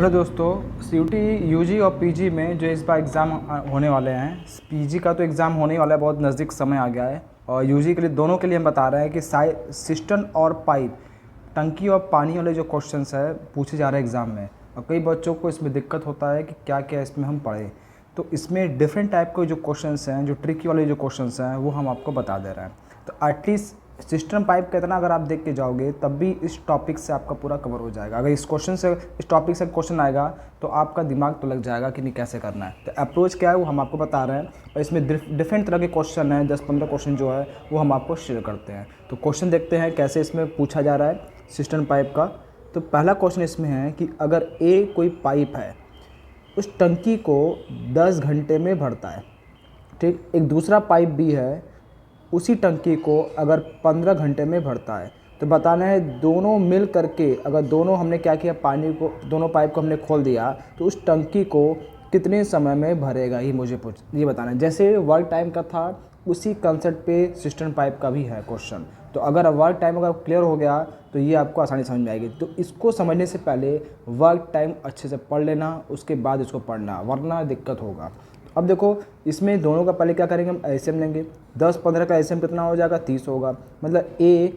Hello दोस्तों, CUT UG और PG में जो इस बार एग्ज़ाम होने वाले हैं। पीजी का तो एग्ज़ाम होने ही वाला है, बहुत नज़दीक समय आ गया है। और यूजी के लिए दोनों के लिए हम बता रहे हैं कि सिस्टम और पाइप, टंकी और पानी वाले जो क्वेश्चंस है पूछे जा रहे हैं एग्ज़ाम में। और कई बच्चों को इसमें दिक्कत होता है कि क्या क्या इसमें हम पढ़ें। तो इसमें डिफरेंट टाइप के जो क्वेश्चंस हैं, जो ट्रिकी वाले जो क्वेश्चंस हैं, वो हम आपको बता दे रहे हैं। तो एटलीस्ट सिस्टम पाइप का इतना अगर आप देख के जाओगे तब भी इस टॉपिक से आपका पूरा कवर हो जाएगा। अगर इस टॉपिक से क्वेश्चन आएगा तो आपका दिमाग तो लग जाएगा कि नहीं कैसे करना है। तो अप्रोच क्या है वो हम आपको बता रहे हैं। और इसमें डिफरेंट तरह के क्वेश्चन हैं, 10-15 क्वेश्चन जो है वो हम आपको शेयर करते हैं। तो क्वेश्चन देखते हैं कैसे इसमें पूछा जा रहा है सिस्टम पाइप का। तो पहला क्वेश्चन इसमें है कि अगर ए कोई पाइप है, उस टंकी को 10 घंटे में भरता है, ठीक। एक दूसरा पाइप भी है, उसी टंकी को अगर 15 घंटे में भरता है। तो बताना है दोनों मिल करके, अगर दोनों हमने क्या किया, पानी को, दोनों पाइप को हमने खोल दिया तो उस टंकी को कितने समय में भरेगा, ये बताना है। जैसे वर्क टाइम का था उसी कंसेप्ट पे सिस्टम पाइप का भी है क्वेश्चन। तो अगर वर्क टाइम अगर क्लियर हो गया तो ये आपको आसानी समझ में आएगी। तो इसको समझने से पहले वर्क टाइम अच्छे से पढ़ लेना, उसके बाद इसको पढ़ना, वरना दिक्कत होगा। अब देखो, इसमें दोनों का पहले क्या करेंगे, हम एलसीएम लेंगे। 10-15 का एलसीएम कितना हो जाएगा, 30 होगा। मतलब ये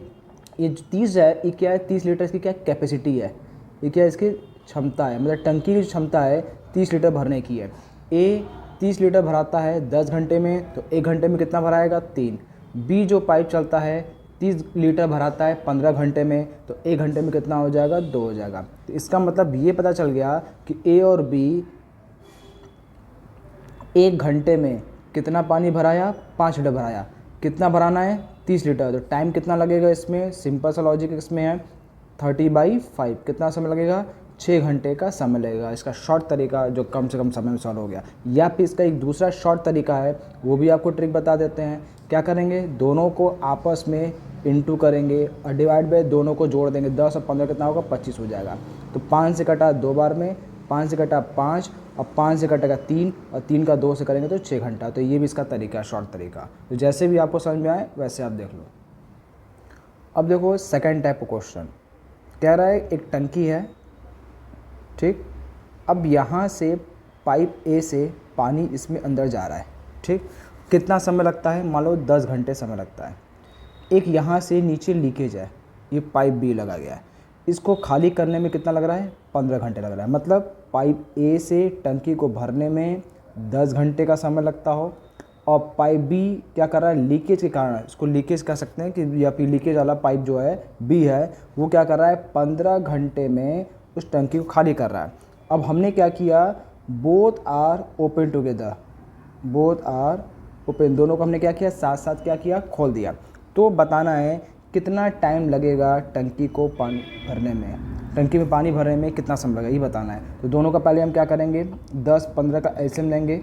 जो 30 है, ये क्या है, 30 लीटर इसकी क्या कैपेसिटी है, ये क्या इसकी क्षमता है। मतलब टंकी की क्षमता है 30 लीटर भरने की है। ए 30 लीटर भराता है 10 घंटे में, तो 1 घंटे में कितना भराएगा, 3। बी जो पाइप चलता है 30 लीटर भराता है 15 घंटे में, तो 1 घंटे में कितना हो जाएगा, 2 हो जाएगा। तो इसका मतलब ये पता चल गया कि ए और बी 1 घंटे में कितना पानी भराया, 5 लीटर भराया। कितना भराना है, 30 लीटर। तो टाइम कितना लगेगा इसमें, सिंपल सा लॉजिक इसमें है, 30/5। कितना समय लगेगा, 6 घंटे का समय लगेगा। इसका शॉर्ट तरीका जो कम से कम समय में सॉल्व हो गया। या फिर इसका एक दूसरा शॉर्ट तरीका है, वो भी आपको ट्रिक बता देते हैं। क्या करेंगे, दोनों को आपस में इंटू करेंगे और डिवाइड बाय दोनों को जोड़ देंगे। 10 और 15 कितना होगा, 25 हो जाएगा। तो 5 से कटा 2 बार में, 5 से कटा 5, और 5 से कटेगा 3, और 3 का 2 से करेंगे तो 6 घंटा। तो ये भी इसका तरीका है, शॉर्ट तरीका। तो जैसे भी आपको समझ में आए वैसे आप देख लो। अब देखो सेकंड टाइप का क्वेश्चन कह रहा है, एक टंकी है, ठीक। अब यहाँ से पाइप ए से पानी इसमें अंदर जा रहा है, ठीक। कितना समय लगता है, मान लो 10 घंटे समय लगता है। एक यहाँ से नीचे लीकेज है, ये पाइप बी लगा गया है, इसको खाली करने में कितना लग रहा है, 15 घंटे लग रहा है। मतलब पाइप ए से टंकी को भरने में 10 घंटे का समय लगता हो, और पाइप बी क्या कर रहा है, लीकेज के कारण, इसको लीकेज कह सकते हैं कि, या फिर लीकेज वाला पाइप जो है बी है, वो क्या कर रहा है, 15 घंटे में उस टंकी को खाली कर रहा है। अब हमने क्या किया, both are open together, both are open, दोनों को हमने क्या किया, साथ साथ क्या किया, खोल दिया। तो बताना है कितना टाइम लगेगा टंकी को पानी भरने में, टंकी में पानी भरने में कितना समय लगेगा, ये बताना है। तो दोनों का पहले हम क्या करेंगे, 10-15 का एलसीएम लेंगे।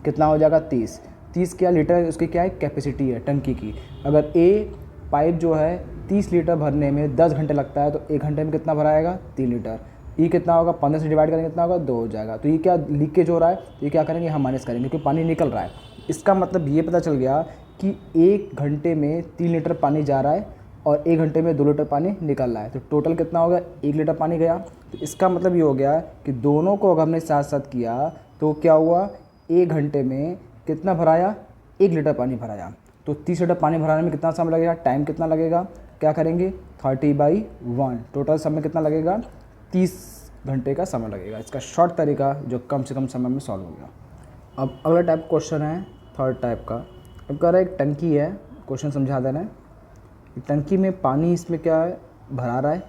कितना हो जाएगा, 30 क्या लीटर उसकी क्या है, कैपेसिटी है टंकी की। अगर ए पाइप जो है 30 लीटर भरने में 10 घंटे लगता है, तो 1 घंटे में कितना भराएगा, 3 लीटर। ये कितना होगा, 15 से डिवाइड करेंगे कितना होगा, 2 हो जाएगा। तो ये क्या लीकेज हो रहा है, तो ये क्या करेंगे, हम माइनस करेंगे क्योंकि पानी निकल रहा है। इसका मतलब ये पता चल गया कि 1 घंटे में 3 लीटर पानी जा रहा है और 1 घंटे में 2 लीटर पानी निकल रहा है। तो टोटल कितना होगा, 1 लीटर पानी गया। तो इसका मतलब ये हो गया कि दोनों को अगर हमने साथ साथ किया तो क्या हुआ, 1 घंटे में कितना भराया, 1 लीटर पानी भराया। तो 30 लीटर पानी भराने में कितना समय लगेगा, टाइम कितना लगेगा, क्या करेंगे, 30/1। टोटल समय कितना लगेगा, 30 घंटे का समय लगेगा। इसका शॉर्ट तरीका जो कम से कम समय में सॉल्व हो गया। अब अगला टाइप क्वेश्चन है थर्ड टाइप का। अब कह रहा है एक टंकी है, क्वेश्चन समझा देना है। टंकी में पानी इसमें क्या है, भरा रहा है।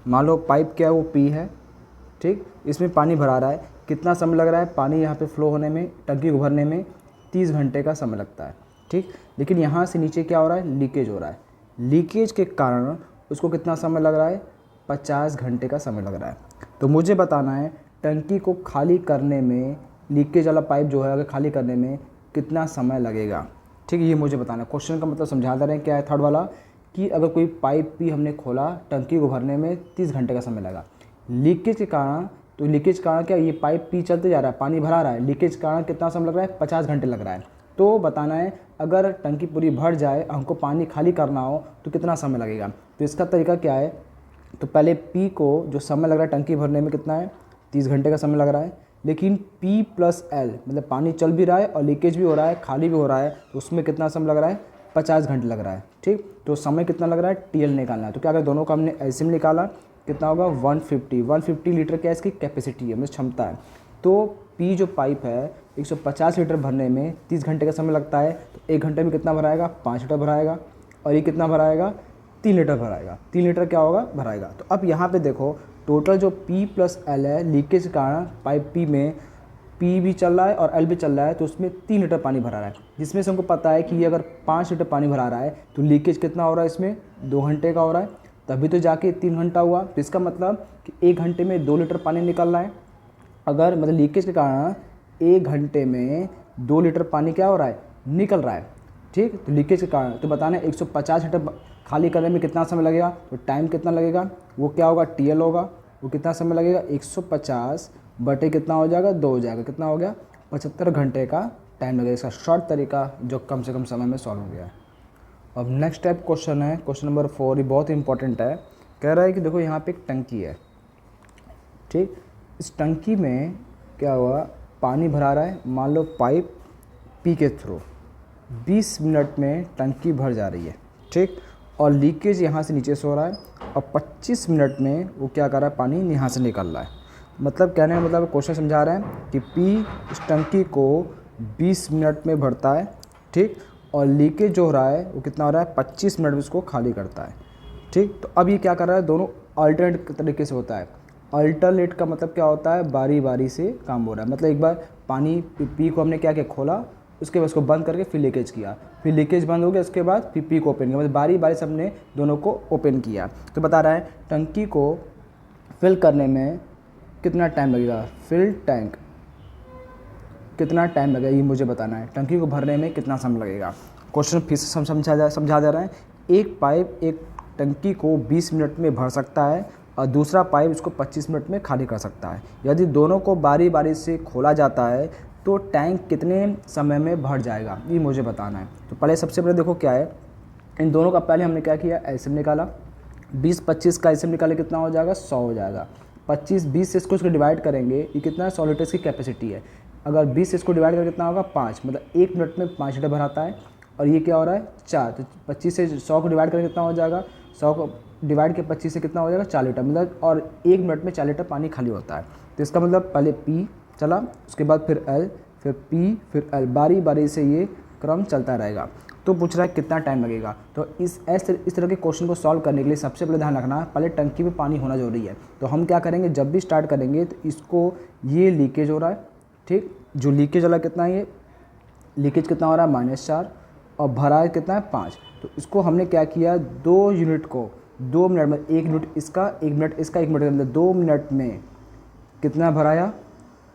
मान लो पाइप क्या है, वो पी है, ठीक। इसमें पानी भरा रहा है। कितना समय लग रहा है, पानी यहाँ पे फ्लो होने में, टंकी को भरने में 30 घंटे का समय लगता है, ठीक। लेकिन यहाँ से नीचे क्या हो रहा है, लीकेज हो रहा है। लीकेज के कारण उसको कितना समय लग रहा है, 50 घंटे का समय लग रहा है। तो मुझे बताना है टंकी को खाली करने में, लीकेज वाला पाइप जो है अगर खाली करने में कितना समय लगेगा, ठीक। ये मुझे बताना है। क्वेश्चन का मतलब समझा दे रहे हैं क्या है थर्ड वाला, कि अगर कोई पाइप भी हमने खोला, टंकी को भरने में 30 घंटे का समय लगा। लीकेज के कारण, तो लीकेज के कारण क्या, ये पाइप पी चलते जा रहा है, पानी भरा रहा है, लीकेज के कारण कितना समय लग रहा है, 50 घंटे लग रहा है। तो बताना है अगर टंकी पूरी भर जाए, हमको पानी खाली करना हो तो कितना समय लगेगा। तो इसका तरीका क्या है, तो पहले पी को जो समय लग रहा है टंकी भरने में कितना है, 30 घंटे का समय लग रहा है। लेकिन P प्लस L मतलब पानी चल भी रहा है और लीकेज भी हो रहा है, खाली भी हो रहा है, तो उसमें कितना समय लग रहा है, 50 घंटे लग रहा है। ठीक, तो समय कितना लग रहा है, TL निकालना है। तो क्या अगर दोनों का हमने एलसीएम निकाला, कितना होगा, 150 लीटर क्या इसकी कैपेसिटी है, मतलब क्षमता है। तो P जो पाइप है 150 लीटर भरने में 30 घंटे का समय लगता है, तो 1 घंटे में कितना भराएगा, 5 लीटर भराएगा। और ये कितना भराएगा, 3 लीटर भराएगा। 3 लीटर क्या होगा, भराएगा। तो अब यहाँ पे देखो टोटल जो P प्लस L है, लीकेज के कारण पाइप P में P भी चल रहा है और L भी चल रहा है, तो उसमें 3 लीटर पानी भरा रहा है। जिसमें से हमको पता है कि ये अगर 5 लीटर पानी भरा रहा है तो लीकेज कितना हो रहा है, इसमें 2 घंटे का हो रहा है, तभी तो जाके 3 घंटा हुआ। तो इसका मतलब कि 1 घंटे में 2 लीटर पानी निकल रहा है। अगर मतलब लीकेज के कारण 1 घंटे में 2 लीटर पानी क्या हो रहा है, निकल रहा है। ठीक, तो लीकेज के कारण तो बताना है 150 लीटर खाली करने में कितना समय लगेगा, तो टाइम कितना लगेगा, वो क्या होगा, TL होगा। वो कितना समय लगेगा, 150 बटे कितना हो जाएगा, 2 हो जाएगा, कितना हो गया, 75 घंटे का टाइम लगेगा। इसका शॉर्ट तरीका जो कम से कम समय में सॉल्व हो गया है। अब नेक्स्ट टाइप क्वेश्चन है, क्वेश्चन नंबर 4। ये बहुत इंपॉर्टेंट है। कह रहा है कि देखो यहाँ पे एक टंकी है। ठीक, इस टंकी में क्या हुआ, पानी भरा रहा है, मान लो पाइप P के थ्रू 20 मिनट में टंकी भर जा रही है। ठीक, और लीकेज यहाँ से नीचे से हो रहा है और 25 मिनट में वो क्या कर रहा है, पानी यहाँ से निकल रहा है। मतलब कहने का मतलब क्वेश्चन समझा रहे हैं कि P इस टंकी को 20 मिनट में भरता है। ठीक, और लीकेज जो हो रहा है वो कितना हो रहा है, 25 मिनट में उसको खाली करता है। ठीक, तो अब ये क्या कर रहा है, दोनों अल्टरनेट तरीके से होता है। अल्टरनेट का मतलब क्या होता है, बारी बारी से काम हो रहा है। मतलब एक बार पानी P को हमने क्या किया, खोला, उसके बाद उसको बंद करके फिर लीकेज किया, फिर लीकेज बंद हो गया, उसके बाद फिर P को ओपन किया, मतलब बारी बारी से हमने दोनों को ओपन किया। तो बता रहा है टंकी को फिल करने में कितना टाइम लगेगा, फिल टैंक कितना टाइम लगेगा, ये मुझे बताना है। टंकी को भरने में कितना समय लगेगा। क्वेश्चन फिर से समझा दे रहा है। एक पाइप एक टंकी को 20 मिनट में भर सकता है और दूसरा पाइप इसको 25 मिनट में खाली कर सकता है। यदि दोनों को बारी बारी से खोला जाता है तो टैंक कितने समय में भर जाएगा, ये मुझे बताना है। तो पहले सबसे पहले देखो क्या है, इन दोनों का पहले हमने क्या किया, एलसीएम निकाला। 20-25 का एलसीएम निकाले कितना हो जाएगा, 100 हो जाएगा। 25-20 से इसको डिवाइड करेंगे, ये कितना है, 100 लीटर की कैपेसिटी है। अगर 20 से इसको डिवाइड करें कितना होगा, 5, मतलब 1 मिनट में 5 लीटर भराता है। और ये क्या हो रहा है, 4, तो 25 से 100 को डिवाइड करें कितना हो जाएगा, 100 को डिवाइड के 25 से कितना हो जाएगा, 4 लीटर, मतलब और 1 मिनट में 4 लीटर पानी खाली होता है। तो इसका मतलब पहले P चला, उसके बाद फिर L, फिर P, फिर L, बारी बारी से ये क्रम चलता रहेगा। तो पूछ रहा है कितना टाइम लगेगा। तो इस तरह के क्वेश्चन को सॉल्व करने के लिए सबसे पहले ध्यान रखना, पहले टंकी में पानी होना जरूरी है। तो हम क्या करेंगे, जब भी स्टार्ट करेंगे तो इसको, ये लीकेज हो रहा है। ठीक, जो लीकेज वाला कितना है, ये लीकेज कितना हो रहा है, -4, और भरा है कितना है, 5। तो इसको हमने क्या किया, 2 यूनिट को 2 मिनट में, 1 यूनिट इसका, 1 मिनट इसका, 1 मिनट मतलब 2 मिनट में कितना भराया,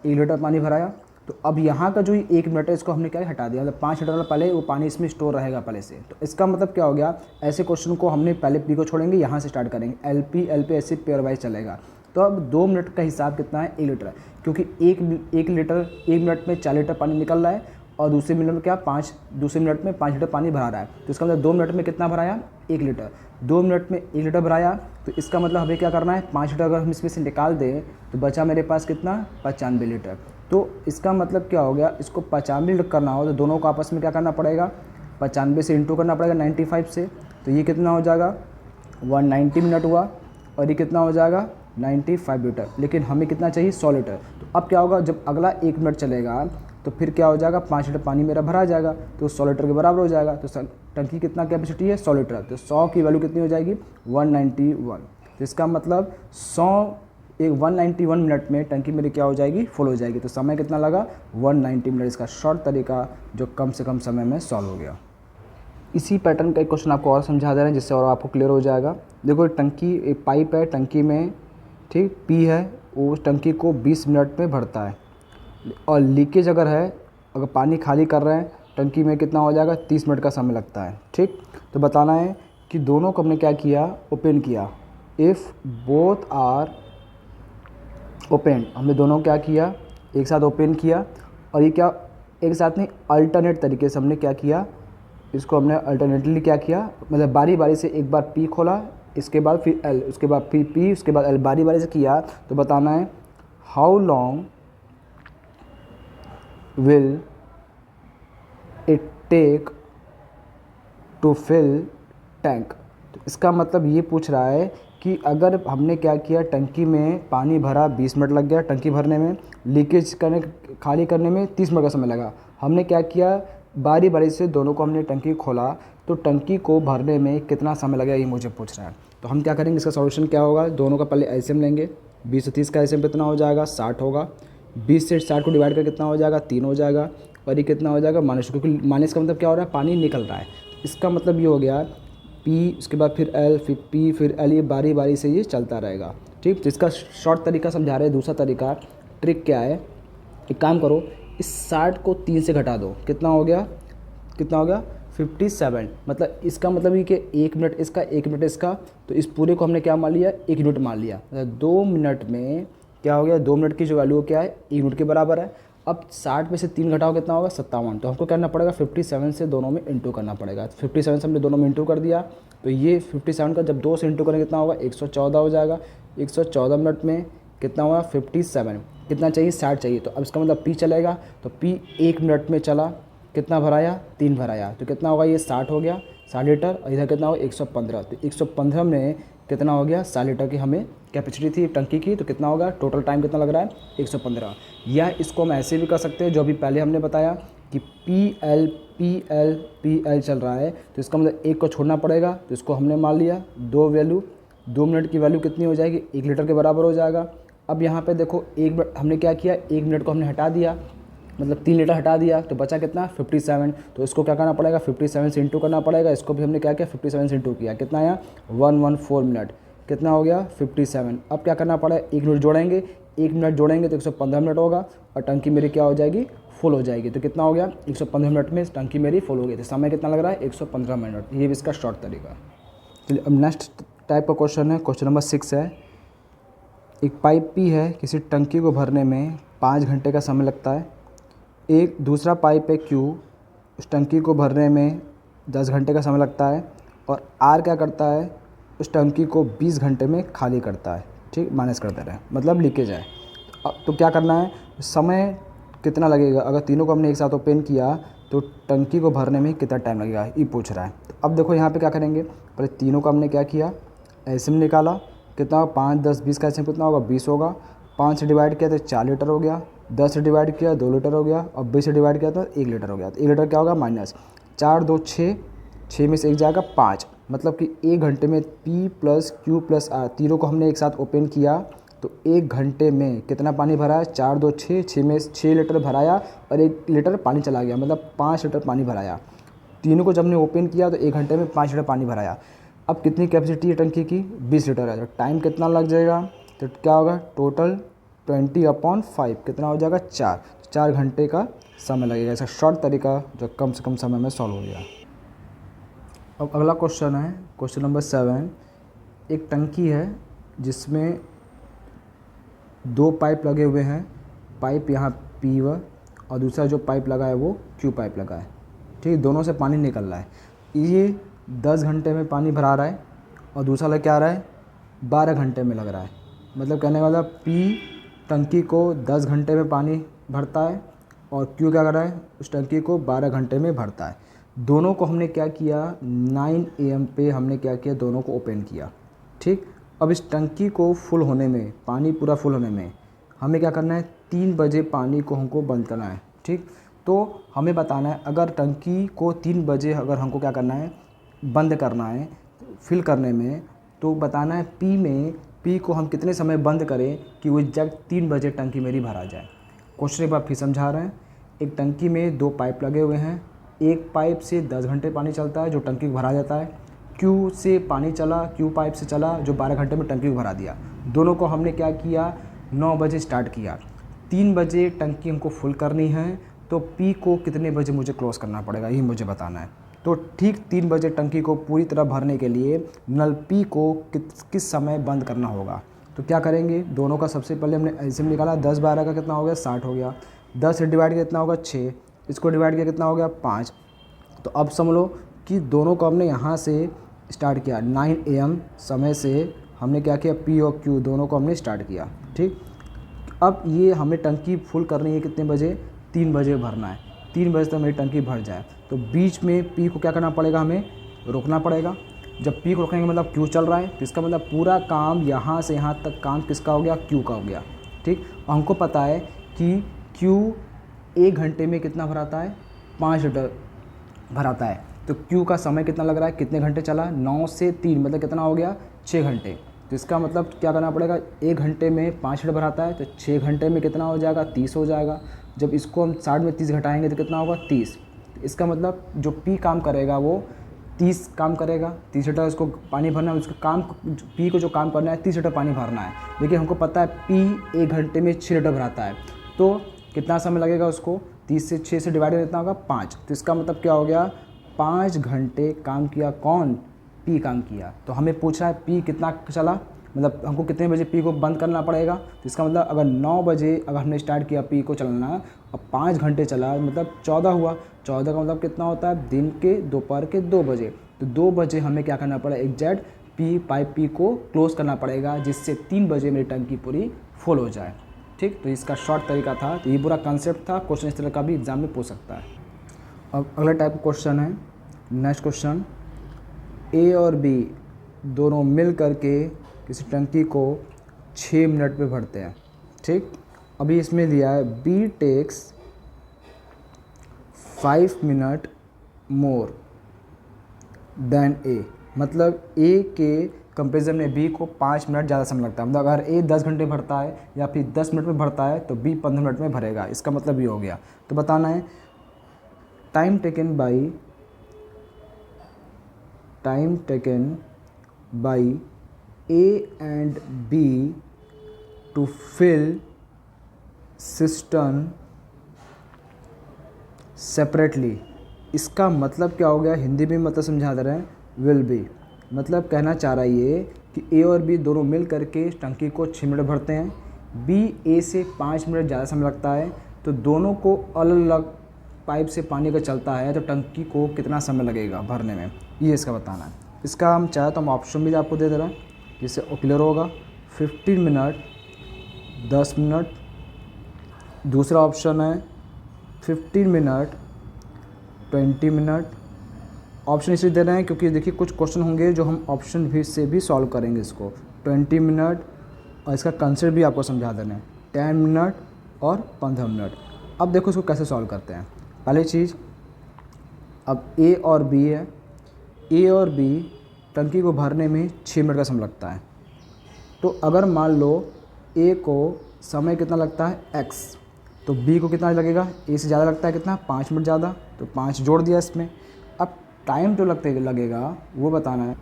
1 लीटर पानी भराया। तो अब यहाँ का जो 1 मिनट है इसको हमने क्या हटा दिया, मतलब 5 लीटर वाला पहले वो पानी इसमें स्टोर रहेगा पहले से। तो इसका मतलब क्या हो गया, ऐसे क्वेश्चन को हमने पहले P को छोड़ेंगे, यहाँ से स्टार्ट करेंगे, LP ऐसे पेयर वाइज चलेगा। तो अब 2 मिनट का हिसाब कितना है, 1 लीटर है, क्योंकि 1 लीटर 1 मिनट में 4 लीटर पानी निकल रहा है और दूसरे मिनट में क्या, दूसरे मिनट में 5 लीटर पानी भरा रहा है। तो इसका मतलब 2 मिनट में कितना भराया, 1 लीटर। 2 मिनट में 1 लीटर भराया, तो इसका मतलब हमें क्या करना है, 5 लीटर अगर हम इसमें से निकाल दें तो बचा मेरे पास कितना, 95 लीटर। तो इसका मतलब क्या हो गया, इसको 95 लीटर करना हो तो दोनों को आपस में क्या करना पड़ेगा, 95 से इंटू करना पड़ेगा 95 से। तो ये कितना हो जाएगा, 190 मिनट हुआ, और ये कितना हो जाएगा, 95 लीटर। लेकिन हमें कितना चाहिए, 100 लीटर। तो अब क्या होगा, जब अगला 1 मिनट चलेगा तो फिर क्या हो जाएगा, 5 लीटर पानी मेरा भरा जाएगा, तो 100 लीटर के बराबर हो जाएगा। तो टंकी कितना कैपेसिटी है, 100 लीटर। तो 100 की वैल्यू कितनी हो जाएगी, 191। तो इसका मतलब 191 मिनट में टंकी मेरी क्या हो जाएगी, फुल हो जाएगी। तो समय कितना लगा, 190 मिनट। इसका शॉर्ट तरीका जो कम से कम समय में सॉल्व हो गया। इसी पैटर्न का एक क्वेश्चन आपको और समझा दे रहे हैं जिससे और आपको क्लियर हो जाएगा। देखो टंकी, एक पाइप है टंकी में, ठीक, P है, वो उस टंकी को 20 मिनट में भरता है। और लीकेज अगर है, अगर पानी खाली कर रहे हैं टंकी में, कितना हो जाएगा, 30 मिनट का समय लगता है। ठीक, तो बताना है कि दोनों को हमने क्या किया, ओपन किया। इफ़ बोथ आर ओपन, हमने दोनों क्या किया, एक साथ ओपन किया। और ये क्या, एक साथ नहीं, अल्टरनेट तरीके से हमने क्या किया, इसको हमने अल्टरनेटली क्या किया, मतलब बारी बारी से एक बार P खोला, इसके बाद फिर L, उसके बाद फिर P, उसके बाद L, बारी बारी से किया। तो बताना है how long will it take to fill tank. तो इसका मतलब ये पूछ रहा है कि अगर हमने क्या किया, टंकी में पानी भरा 20 मिनट लग गया टंकी भरने में, लीकेज करने खाली करने में 30 मिनट का समय लगा। हमने क्या किया, बारी बारी से दोनों को हमने टंकी खोला, तो टंकी को भरने में कितना समय लगेगा ये मुझे पूछ रहा है। तो हम क्या करेंगे, इसका सॉल्यूशन क्या होगा, दोनों का पहले एलसीएम लेंगे। 20 से 30 का एलसीएम कितना हो जाएगा, 60 होगा। 20 से 60 को डिवाइड कर कितना हो जाएगा, 3 हो जाएगा। और ये कितना हो जाएगा, माइनस, क्योंकि माइनस का मतलब क्या हो रहा है, पानी निकल रहा है। इसका मतलब ये हो गया पी, उसके बाद फिर एल, फिर पी, फिर एल, ये बारी बारी से ये चलता रहेगा। ठीक, तो इसका शॉर्ट तरीका समझा रहे हैं। दूसरा तरीका, ट्रिक क्या है, एक काम करो, इस 60 को 3 से घटा दो, कितना हो गया, कितना हो गया 57। मतलब इसका मतलब ये कि 1 मिनट इसका, 1 मिनट इसका, तो इस पूरे को हमने क्या मान लिया, 1 यूनिट मान लिया। मतलब 2 मिनट में क्या हो गया, 2 मिनट की जो वैल्यू क्या है, 1 यूनिट के बराबर है। अब 60 में से 3 घटाओ कितना होगा, 57। तो हमको करना पड़ेगा 57 से दोनों में इंटू करना पड़ेगा। 57 से हमने दोनों में इंटू कर दिया, तो ये 57 का जब 2 से इंटू करेंगे कितना होगा, 114 हो जाएगा। 114 मिनट में कितना हुआ, 57। कितना चाहिए, 60 चाहिए। तो अब इसका मतलब पी चलेगा, तो पी 1 मिनट में चला, कितना भराया, 3 भराया, तो कितना होगा, ये 60 हो गया 60 लीटर। और इधर कितना होगा, 115। तो 115 में कितना हो गया, 60 लीटर की हमें कैपेसिटी थी टंकी की, तो कितना होगा, टोटल टाइम कितना लग रहा है, 115। या इसको हम ऐसे भी कर सकते हैं, जो अभी पहले हमने बताया कि पी एल चल रहा है, तो इसका मतलब 1 को छोड़ना पड़ेगा, तो इसको हमने मान लिया 2 वैल्यू। 2 मिनट की वैल्यू कितनी हो जाएगी, 1 लीटर के बराबर हो जाएगा। अब यहाँ पे देखो, 1 मिनट हमने क्या किया, 1 मिनट को हमने हटा दिया, मतलब 3 लीटर हटा दिया, तो बचा कितना, 57। तो इसको क्या करना पड़ेगा, 57 से इंटू करना पड़ेगा। इसको भी हमने क्या किया, 57 से इंटू किया, कितना आया, 114 मिनट, कितना हो गया 57। अब क्या करना पड़ेगा, 1 मिनट जोड़ेंगे, 1 मिनट जोड़ेंगे तो 115 मिनट होगा, और टंकी मेरी क्या हो जाएगी, फुल हो जाएगी। तो कितना हो गया, 115 मिनट में टंकी मेरी फुल हो गई। तो समय कितना लग रहा है, 115 मिनट। ये भी इसका शॉर्ट तरीका है। चलिए अब नेक्स्ट टाइप का क्वेश्चन है, क्वेश्चन नंबर 6 है। एक पाइप पी है, किसी टंकी को भरने में 5 घंटे का समय लगता है। एक दूसरा पाइप है क्यू, उस टंकी को भरने में 10 घंटे का समय लगता है। और आर क्या करता है, उस टंकी को 20 घंटे में खाली करता है। ठीक, माइनस करते रहे, मतलब लीकेज है। तो क्या करना है, समय कितना लगेगा, अगर तीनों को हमने एक साथ ओपन किया तो टंकी को भरने में कितना टाइम लगेगा, ये पूछ रहा है। तो अब देखो यहाँ पे क्या करेंगे, पहले तीनों को हमने क्या किया, एलसीएम निकाला, कितना होगा, 5, 10, 20 का एलसीएम कितना होगा, 20 होगा। 5 से डिवाइड किया तो 4 लीटर हो गया। 10 से डिवाइड किया 2 लीटर हो गया। और 20 से डिवाइड किया तो 1 लीटर हो गया। तो 1 लीटर क्या होगा, माइनस 4, 2, 6, 6 में से 1 जाएगा 5। मतलब कि 1 घंटे में P plus Q plus R तीनों को हमने एक साथ ओपन किया, तो 1 घंटे में कितना पानी भरा है, 4, 2, 6, 6 में 6 लीटर भराया और 1 लीटर पानी चला गया, मतलब 5 लीटर पानी भराया। तीनों को जब हमने ओपन किया तो 1 घंटे में 5 लीटर पानी भराया। अब कितनी कैपेसिटी है टंकी की, 20 लीटर है। तो टाइम कितना लग जाएगा, तो क्या होगा, टोटल 20/5 कितना हो जाएगा, 4 घंटे का समय लगेगा। ऐसा शॉर्ट तरीका जो कम से कम समय में सॉल्व हो गया। अब अगला क्वेश्चन है, क्वेश्चन नंबर 7। एक टंकी है जिसमें 2 पाइप लगे हुए हैं। पाइप यहाँ P1 और दूसरा जो पाइप लगा है वो Q पाइप लगा है। ठीक, दोनों से पानी निकल रहा है। ये 10 घंटे में पानी भरा रहा है और दूसरा लग क्या आ रहा है, 12 घंटे में लग रहा है। मतलब कहने का मतलब P टंकी को 10 घंटे में पानी भरता है और Q क्या कर रहा है, उस टंकी को 12 घंटे में भरता है। दोनों को हमने क्या किया, 9 AM पे हमने क्या किया, दोनों को ओपन किया। ठीक, अब इस टंकी को फुल होने में, पानी पूरा फुल होने में हमें क्या करना है, 3 बजे पानी को हमको बंद करना है। ठीक, तो हमें बताना है अगर टंकी को 3 बजे अगर हमको क्या करना है, बंद करना है फिल करने में, तो बताना है पी को हम कितने समय बंद करें कि वो एग्जैक्ट 3 बजे टंकी मेरी भरा जाए। क्वेश्चन एक बार फिर समझा रहे हैं। एक टंकी में 2 पाइप लगे हुए हैं। एक पाइप से 10 घंटे पानी चलता है जो टंकी को भरा जाता है। क्यू से पानी चला, क्यू पाइप से चला जो 12 घंटे में टंकी को भरा दिया। दोनों को हमने क्या किया, 9 बजे स्टार्ट किया। 3 बजे टंकी हमको फुल करनी है, तो पी को कितने बजे मुझे क्लोज़ करना पड़ेगा, यही मुझे बताना है। तो ठीक 3 बजे टंकी को पूरी तरह भरने के लिए नल पी को किस समय बंद करना होगा। तो क्या करेंगे, दोनों का सबसे पहले हमने एलसीएम निकाला, 10 12 का कितना हो गया, 60 हो गया। 10 से डिवाइड किया कितना होगा, 6, इसको डिवाइड किया कितना हो गया, 5। तो अब समझ लो कि दोनों को हमने यहाँ से स्टार्ट किया, 9 AM समय से हमने क्या किया, पी और क्यू दोनों को हमने स्टार्ट किया। ठीक, अब ये हमें टंकी फुल करनी है कितने बजे, 3 बजे भरना है, 3 बजे तक मेरी टंकी भर जाए। तो बीच में पी को क्या करना पड़ेगा, हमें रोकना पड़ेगा। जब पी को रोकने का मतलब क्यू चल रहा है, तो इसका मतलब पूरा काम यहाँ से यहाँ तक काम किसका हो गया, क्यू का हो गया। ठीक, हमको पता है कि क्यू 1 घंटे में कितना भराता है, 5 लीटर भराता है। तो क्यू का समय कितना लग रहा है, कितने घंटे चला, 9 से 3 मतलब कितना हो गया, 6 घंटे। तो इसका मतलब क्या करना पड़ेगा, 1 घंटे में 5 लीटर भराता है, तो 6 घंटे में कितना हो जाएगा, 30 हो जाएगा। जब इसको हम 60 में 30 घटाएंगे तो कितना होगा, 30। इसका मतलब जो पी काम करेगा वो 30 काम करेगा, 30 लीटर उसको पानी भरना है, उसका काम पी को जो काम करना है 30 लीटर पानी भरना है। लेकिन हमको पता है पी 1 घंटे में 6 लीटर भराता है, तो कितना समय लगेगा उसको, 30 से 6 से डिवाइड कितना होगा, 5। तो इसका मतलब क्या हो गया, 5 घंटे काम किया कौन, पी काम किया। तो हमें पूछा है पी कितना चला, मतलब हमको कितने बजे पी को बंद करना पड़ेगा। तो इसका मतलब अगर 9 बजे अगर हमने स्टार्ट किया पी को चलना और 5 घंटे चला मतलब 14 हुआ। 14 का मतलब कितना होता है, दिन के दोपहर के 2 बजे। तो 2 बजे हमें क्या करना पड़ेगा, एग्जैक्ट पी पाइप पी को क्लोज करना पड़ेगा, जिससे 3 बजे मेरी टंकी पूरी फुल हो जाए। ठीक, तो इसका शॉर्ट तरीका था। तो ये पूरा कंसेप्ट था, क्वेश्चन इस तरह का भी एग्जाम में पूछ सकता है। अब अगला टाइप का क्वेश्चन है, नेक्स्ट क्वेश्चन, ए और बी दोनों मिल करके किसी टंकी को 6 मिनट में भरते हैं। ठीक, अभी इसमें दिया है B takes 5 minute more than A, मतलब ए के कंपेरिजन में बी को 5 मिनट ज़्यादा समय लगता है। मतलब अगर ए 10 घंटे भरता है या फिर 10 मिनट में भरता है तो बी 15 मिनट में भरेगा। इसका मतलब ये हो गया। तो बताना है time taken by A and B to fill system separately. इसका मतलब क्या हो गया, हिंदी में मतलब समझा दे रहे हैं, विल बी मतलब कहना चाह रहा है ये कि ए और बी दोनों मिल करके टंकी को 6 मिनट भरते हैं। बी ए से 5 मिनट ज़्यादा समय लगता है, तो दोनों को अलग अलग पाइप से पानी का चलता है, तो टंकी को कितना समय लगेगा भरने में, ये इसका बताना है। इसका हम चाहे तो हम ऑप्शन भी आपको दे दे रहे हैं, जिससे क्लियर होगा। 15 मिनट, 10 मिनट। दूसरा ऑप्शन है 15 मिनट, 20 मिनट। ऑप्शन इसलिए दे रहे हैं क्योंकि देखिए कुछ क्वेश्चन होंगे जो हम ऑप्शन भी से भी सॉल्व करेंगे इसको। 20 मिनट और इसका कंसेप्ट भी आपको समझा देना है, 10 मिनट और 15 मिनट। अब देखो इसको कैसे सॉल्व करते हैं। पहली चीज़, अब ए और बी है, ए और बी टंकी को भरने में 6 मिनट का समय लगता है। तो अगर मान लो ए को समय कितना लगता है x, तो बी को कितना लगेगा, ए से ज़्यादा लगता है कितना, 5 मिनट ज़्यादा, तो 5 जोड़ दिया इसमें। अब टाइम जो लगेगा वो बताना है।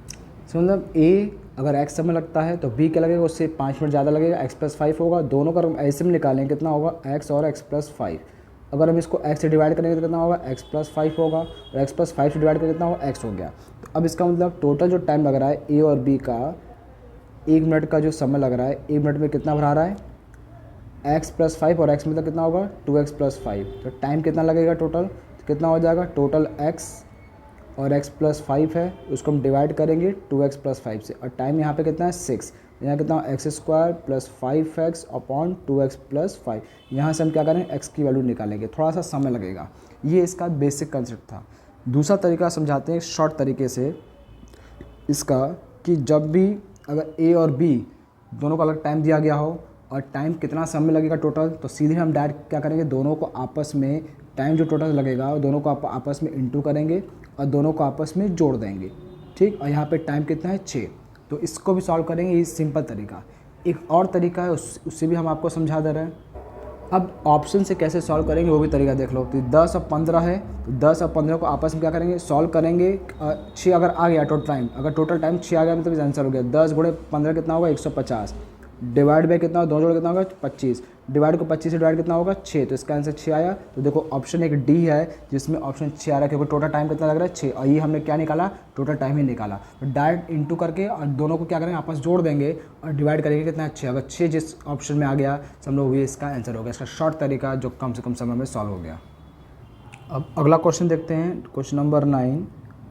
मतलब ए अगर x समय लगता है तो b क्या लगेगा, उससे 5 मिनट ज़्यादा लगेगा, x + 5 होगा। दोनों का हम ऐसे में निकालेंगे कितना होगा, x और x + 5। अगर हम इसको x से डिवाइड करेंगे तो कितना होगा, x + 5 होगा, और x + 5 से डिवाइड करें कितना होगा, x हो गया। तो अब इसका मतलब टोटल जो टाइम लग रहा है ए और बी का, 1 मिनट का जो समय लग रहा है, 1 मिनट में कितना भरा रहा है, x + 5 और x मतलब कितना होगा, 2x + 5। तो टाइम कितना लगेगा टोटल, तो कितना हो जाएगा, टोटल x और x + 5 है, उसको हम डिवाइड करेंगे 2x + 5 से, और टाइम यहाँ पे कितना है 6। यहाँ कितना x² + 5x अपॉन 2x + 5। यहाँ से हम क्या करेंगे, x की वैल्यू निकालेंगे, थोड़ा सा समय लगेगा। ये इसका बेसिक कंसेप्ट था। दूसरा तरीका समझाते हैं शॉर्ट तरीके से इसका, कि जब भी अगर ए और बी दोनों को अलग टाइम दिया गया हो और टाइम कितना समय लगेगा टोटल, तो सीधे हम डायरेक्ट क्या करेंगे, दोनों को आपस में टाइम जो टोटल लगेगा दोनों को आपस में इंटू करेंगे और दोनों को आपस में जोड़ देंगे। ठीक, और यहाँ पे टाइम कितना है, 6। तो इसको भी सॉल्व करेंगे, ये सिंपल तरीका। एक और तरीका है उससे भी हम आपको समझा दे रहे हैं। अब ऑप्शन से कैसे सॉल्व करेंगे वो भी तरीका देख लो। तो 10 और 15 है, तो 10 और 15 को आपस में क्या करेंगे, सॉल्व करेंगे। 6 अगर आ गया टोटल टाइम, अगर टोटल टाइम 6 आ गया मतलब आंसर हो गया। 10 गुणे 15 कितना होगा, 150। डिवाइड बाई कितना, 2 जोड़ कितना होगा, 25। डिवाइड को 25 से डिवाइड कितना होगा, 6। तो इसका आंसर 6 आया। तो देखो ऑप्शन एक डी है जिसमें ऑप्शन 6 आ रहा है, क्योंकि टोटल टाइम कितना लग रहा है, 6। और ये हमने क्या निकाला, टोटल टाइम ही निकाला। तो डायरेक्ट इंटू करके और दोनों को क्या करेंगे, आपस जोड़ देंगे और डिवाइड करेंगे कितना, 6। अगर 6 जिस ऑप्शन में आ गया समझो वो इसका आंसर हो गया। इसका शॉर्ट तरीका जो कम से कम समय में सॉल्व हो गया। अब अगला क्वेश्चन देखते हैं, क्वेश्चन नंबर 9।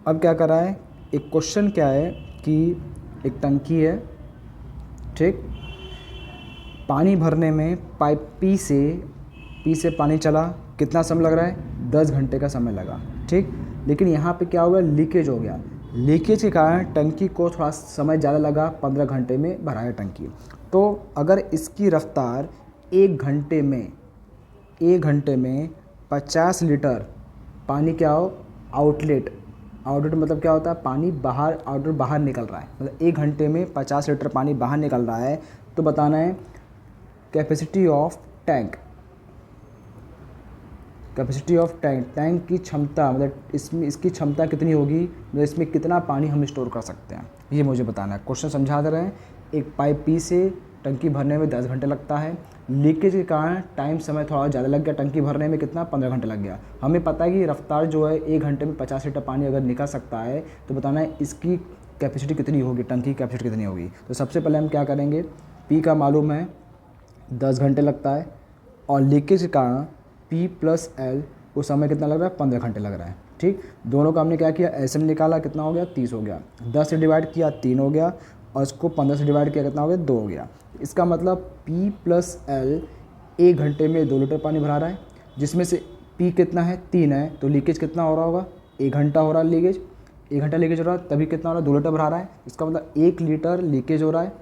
अब क्या कर रहा है, एक क्वेश्चन क्या है कि एक टंकी है, ठीक, पानी भरने में पाइप पी से पानी चला, कितना समय लग रहा है? 10 घंटे का समय लगा, ठीक। लेकिन यहाँ पे क्या हो गया? लीकेज हो गया। लीकेज के कारण टंकी को थोड़ा समय ज़्यादा लगा, 15 घंटे में भराया टंकी। तो अगर इसकी रफ्तार 1 घंटे में 50 लीटर पानी क्या हो? आउटलेट मतलब क्या होता है? पानी बाहर निकल रहा है, मतलब 1 घंटे में 50 लीटर पानी बाहर निकल रहा है। तो बताना है कैपेसिटी ऑफ टैंक टैंक की क्षमता, मतलब इसमें इसकी क्षमता कितनी होगी, मतलब इसमें कितना पानी हम स्टोर कर सकते हैं, ये मुझे बताना है। क्वेश्चन समझा दे रहे हैं। एक पाइप पी से टंकी भरने में 10 घंटे लगता है। लीकेज के कारण समय थोड़ा ज़्यादा लग गया, टंकी भरने में कितना? 15 घंटे लग गया। हमें पता है कि रफ्तार जो है 1 घंटे में 50 लीटर पानी अगर निकल सकता है, तो बताना है इसकी कैपेसिटी कितनी होगी, टंकी की कैपेसिटी कितनी होगी। तो सबसे पहले हम क्या करेंगे? पी का मालूम है 10 घंटे लगता है, और लीकेज के कारण P + L को समय कितना लग रहा है? 15 घंटे लग रहा है, ठीक। दोनों का हमने क्या किया? एसएम निकाला, कितना हो गया? 30 हो गया। 10 से डिवाइड किया 3 हो गया, और इसको 15 से डिवाइड किया, कितना हो गया? 2 हो गया। इसका मतलब P + L 1 घंटे में 2 लीटर पानी भरा रहा है, जिसमें से P कितना है? 3 है, तो लीकेज कितना हो रहा होगा? 1 घंटा हो रहा है लीकेज। 1 घंटा लीकेज हो रहा है, तभी कितना हो रहा है? 2 लीटर भरा रहा है। इसका मतलब 1 लीटर लीकेज हो रहा है,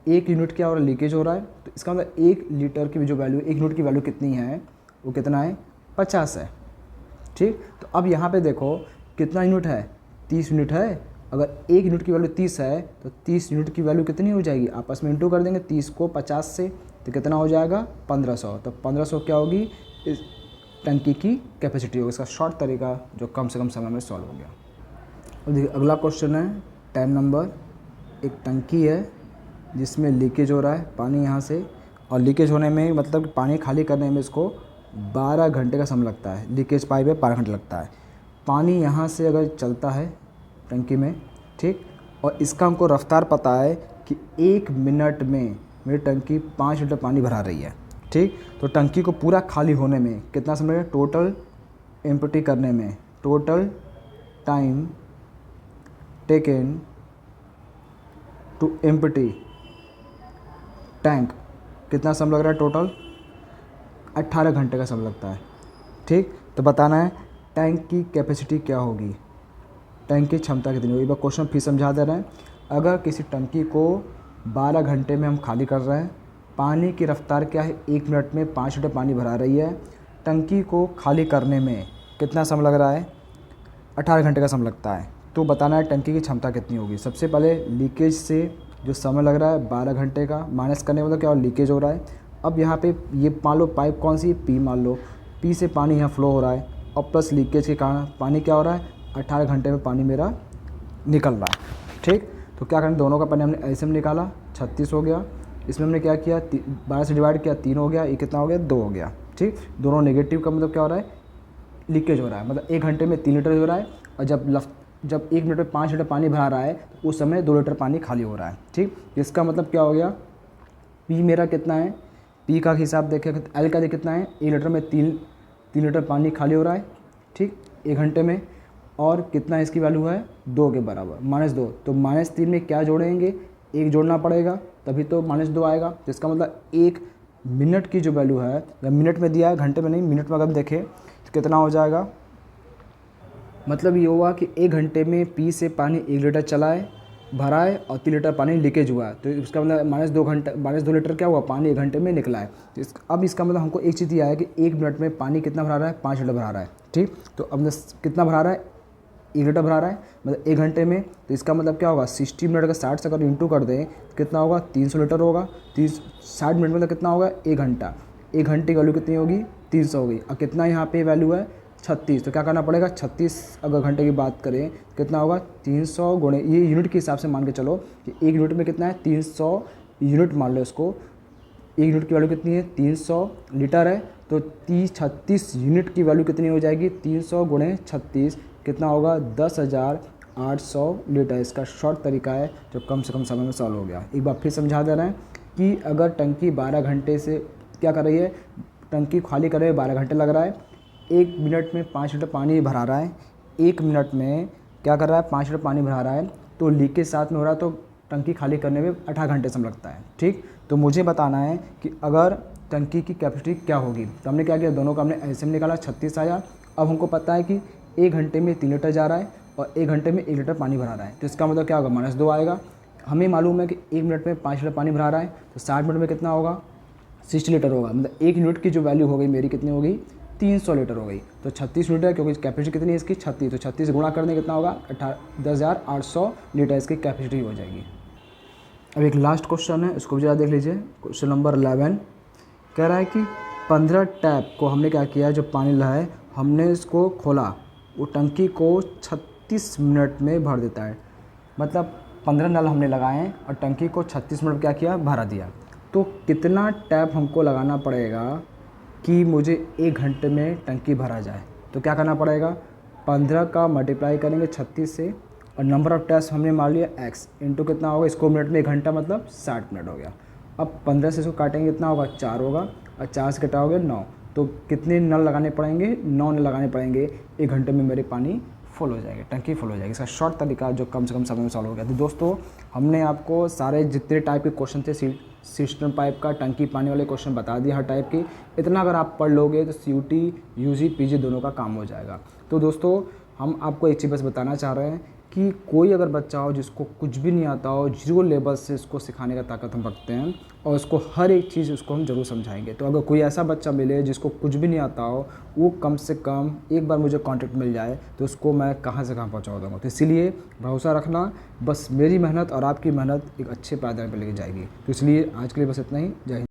1 यूनिट क्या हो रहा है? लीकेज हो रहा है। तो इसका मतलब 1 लीटर की जो वैल्यू, 1 यूनिट की वैल्यू कितनी है? वो कितना है? 50 है, ठीक। तो अब यहाँ पे देखो कितना यूनिट है? 30 यूनिट है। अगर 1 यूनिट की वैल्यू 30 है, तो 30 यूनिट की वैल्यू कितनी हो जाएगी? आपस में इंटू कर देंगे 30 को 50 से, तो कितना हो जाएगा? 1500। तो 1500 क्या होगी? इस टंकी की कैपेसिटी होगी। इसका शॉर्ट तरीका जो कम से कम समय में सॉल्व हो गया। अब देखिए अगला क्वेश्चन है 10 नंबर। एक टंकी है जिसमें लीकेज हो रहा है पानी यहाँ से, और लीकेज होने में मतलब पानी खाली करने में इसको 12 घंटे का समय लगता है। लीकेज पाइप है, 12 घंटे लगता है। पानी यहाँ से अगर चलता है टंकी में, ठीक, और इसका हमको रफ्तार पता है कि 1 मिनट में मेरी टंकी 5 लीटर पानी भरा रही है, ठीक। तो टंकी को पूरा खाली होने में कितना समय लगेगा? टोटल एम्प्टी करने में, total time taken to empty tank, कितना समय लग रहा है? टोटल 18 घंटे का समय लगता है, ठीक। तो बताना है टैंक की कैपेसिटी क्या होगी, टैंक की क्षमता कितनी होगी। एक बार क्वेश्चन फिर समझा दे रहे हैं। अगर किसी टंकी को 12 घंटे में हम खाली कर रहे हैं, पानी की रफ्तार क्या है? 1 मिनट में 5 लीटर पानी भरा रही है। टंकी को खाली करने में कितना समय लग रहा है? 18 घंटे का समय लगता है। तो बताना है टंकी की क्षमता कितनी होगी। सबसे पहले लीकेज से जो समय लग रहा है 12 घंटे का, माइनस करने मतलब क्या? और लीकेज हो रहा है। अब यहाँ पे ये मान लो पाइप कौन सी? पी मान लो, पी से पानी यहाँ फ्लो हो रहा है, और प्लस लीकेज के कारण पानी क्या हो रहा है? 18 घंटे में पानी मेरा निकल रहा है, ठीक। तो क्या करें? दोनों का पानी हमने एलसीएम निकाला, 36 हो गया। इसमें हमने क्या किया? 12 से डिवाइड किया, 3 हो गया। ये कितना हो गया? 2 हो गया, ठीक। दोनों नेगेटिव का मतलब क्या हो रहा है? लीकेज हो रहा है, मतलब 1 घंटे में 3 लीटर हो रहा है, और जब 1 मिनट में 5 लीटर पानी भरा रहा है, तो उस समय 2 लीटर पानी खाली हो रहा है, ठीक। इसका मतलब क्या हो गया? पी मेरा कितना है? पी का हिसाब देखें, एल का कितना है? 1 लीटर में 3 लीटर पानी खाली हो रहा है, ठीक, 1 घंटे में। और कितना इसकी वैल्यू है? 2 के बराबर, -2। तो -3 में क्या जोड़ेंगे? 1 जोड़ना पड़ेगा, तभी तो -2 आएगा। तो इसका मतलब 1 मिनट की जो वैल्यू है, या मिनट में दिया है, घंटे में नहीं, मिनट में अगर देखें तो कितना हो जाएगा? मतलब ये हुआ कि 1 घंटे में पी से पानी 1 लीटर चला है, भरा है, और 3 लीटर पानी लीकेज हुआ है। तो इसका मतलब -2 लीटर क्या हुआ? पानी 1 घंटे में निकला है। तो अब इसका मतलब हमको एक चीज़ दिया है कि 1 मिनट में पानी कितना भरा रहा है? 5 लीटर भरा रहा है, ठीक। तो अब कितना भरा रहा है? 1 लीटर भरा रहा है, मतलब 1 घंटे में। तो इसका मतलब क्या होगा? 60 मिनट का 60 से अगर इंटू कर दें तो कितना होगा? 300 लीटर होगा। 60 मिनट मतलब कितना होगा? 1 घंटा। 1 घंटे की वैल्यू कितनी होगी? 300 होगी। और कितना यहाँ पे वैल्यू है? 36। तो क्या करना पड़ेगा? 36 अगर घंटे की बात करें कितना होगा? 300 गुणे, ये यूनिट के हिसाब से मान के चलो कि 1 यूनिट में कितना है? 300 यूनिट मान लो इसको। 1 यूनिट की वैल्यू कितनी है? 300 लीटर है। तो 36 यूनिट की वैल्यू कितनी हो जाएगी? 300 गुणे 36 कितना होगा? 10,800 लीटर। इसका शॉर्ट तरीका है जो कम से कम समय में सॉल्व हो गया। एक बार फिर समझा दे रहे हैं कि अगर टंकी 12 घंटे से क्या कर रही है? टंकी खाली कर रही है, 12 घंटे लग रहा है। 1 मिनट में 5 लीटर पानी भरा रहा है। 1 मिनट में क्या कर रहा है? 5 लीटर पानी भरा रहा है। तो लीकेज साथ में हो रहा है, तो टंकी खाली करने में 18 घंटे समय लगता है। ठीक, तो मुझे बताना है कि अगर टंकी की कैपेसिटी क्या होगी। तो हमने क्या किया, दोनों का हमने एलसीएम निकाला, 36 आया। अब हमको पता है कि 1 घंटे में 3 लीटर जा रहा है और 1 घंटे में 1 लीटर पानी भरा रहा है। तो इसका मतलब क्या होगा, -2 आएगा। हमें मालूम है कि 1 मिनट में 5 लीटर पानी भरा रहा है, तो 60 मिनट में कितना होगा, 60 लीटर होगा। मतलब 1 यूनिट की जो वैल्यू हो गई मेरी कितनी हो गई, 300 लीटर हो गई। तो 36 लीटर, क्योंकि कैपेसिटी कितनी है इसकी 36, तो 36 गुणा करने कितना होगा, 10,800 लीटर इसकी कैपेसिटी हो जाएगी। अब एक लास्ट क्वेश्चन है, इसको भी ज़रा देख लीजिए। क्वेश्चन नंबर 11 कह रहा है कि 15 टैप को हमने क्या किया, जो पानी लगा है हमने इसको खोला, वो टंकी को 36 मिनट में भर देता है। मतलब 15 नल हमने लगाए हैं और टंकी को 36 मिनट क्या किया, भरा दिया। तो कितना टैप हमको लगाना पड़ेगा कि मुझे 1 घंटे में टंकी भरा जाए। तो क्या करना पड़ेगा, 15 का मल्टीप्लाई करेंगे 36 से और नंबर ऑफ़ टैप्स हमने मान लिया x इंटू कितना होगा, इसको मिनट में 1 घंटा मतलब 60 मिनट हो गया। अब 15 से इसको काटेंगे कितना होगा, 4 होगा और 4 से घटाओगे 9। तो कितने नल लगाने पड़ेंगे, 9 नल लगाने पड़ेंगे। 1 घंटे में मेरे पानी फुल हो जाएगी, टंकी फुल हो जाएगी। इसका शॉर्ट तरीका जो कम से कम समय में सॉल्व हो गया। तो दोस्तों हमने आपको सारे जितने टाइप के क्वेश्चन थे, सिस्टम पाइप का, टंकी पानी वाले क्वेश्चन बता दिए हर टाइप की। इतना अगर आप पढ़ लोगे तो CUT UG PG दोनों का काम हो जाएगा। तो दोस्तों हम आपको एक चीज़ बस बताना चाह रहे हैं कि कोई अगर बच्चा हो जिसको कुछ भी नहीं आता हो, 0 लेवल से इसको सिखाने का ताकत हम रखते हैं और उसको हर एक चीज़ उसको हम ज़रूर समझाएंगे। तो अगर कोई ऐसा बच्चा मिले जिसको कुछ भी नहीं आता हो, वो कम से कम एक बार मुझे कांटेक्ट मिल जाए तो उसको मैं कहाँ से कहाँ पहुँचा दूँगा। तो इसीलिए भरोसा रखना, बस मेरी मेहनत और आपकी मेहनत एक अच्छे पायदान पर लेके जाएगी। तो इसलिए आज के लिए बस इतना ही। जय हिंद।